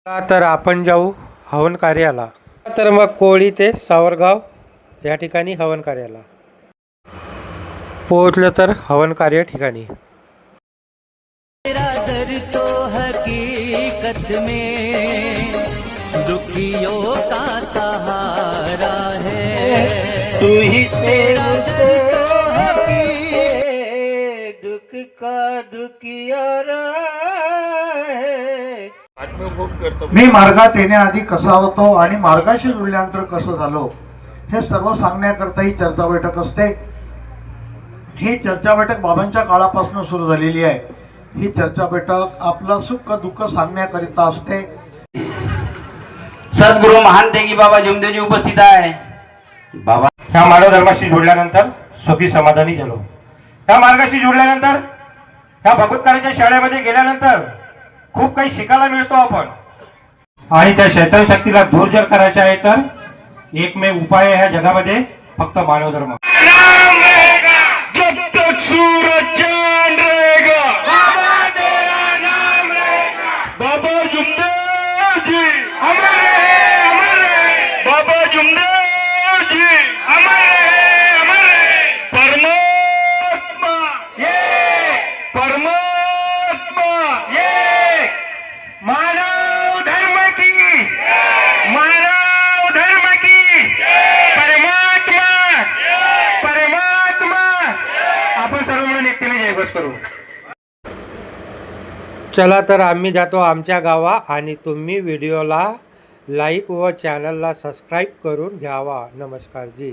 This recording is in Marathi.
तर आपण जाऊ हवन कार्याला। तर मग कोळी ते सावरगाव या ठिकाणी हवन कार्याला पोहोचलो। तर हवन कार्य ठिकाणी तेरा दर तो हकीकत में दुखियों का सहारा है, तू ही तेरा दर तो हकीकत दुख का दुखियारा है। मी मार्गात येण्याआधी कसा होतो आणि मार्गाशी जुळल्यानंतर कसं झालो हे सर्व सांगण्याकरता ही चर्चा बैठक असते। ही चर्चा बैठक बाबांच्या काळापासून सुरू झालेली आहे। ही चर्चा बैठक आपलं सुख दुःख सांगण्याकरिता असते। सद्गुरु महान तेगी बाबा जुमदेवजी उपस्थित आहे। बाबा ह्या मानव धर्माशी जोडल्यानंतर सुखी समाधानी झालो। ह्या मार्गाशी जोडल्यानंतर ह्या भगवतकाराच्या शाळेमध्ये गेल्यानंतर खूप काही शिकायला मिळतो आपण। आणि त्या शैतान शक्तीला दूर जर करायचे आहे तर एकमेव उपाय आहे ह्या जगामध्ये फक्त मानव धर्म। जब तक सूरज चांद रहेगा बाबा तेरा नाम रहेगा। बाबा जुमदेव जी अमर रहे, अमर रहे। बाबा जुमदेव जी अमर रहे, अमर रहे। परमात्मा ये, परमात्मा ये, मानव धर्म की, मानव धर्म की, परमात्मा, परमात्मा। आपण सर्व मिळून एकटीने जयघोष करू। चला तर आम्ही जातो आमच्या गावा आणि तुम्ही व्हिडिओला लाईक व चॅनलला सबस्क्राईब करून घ्यावा। नमस्कार जी।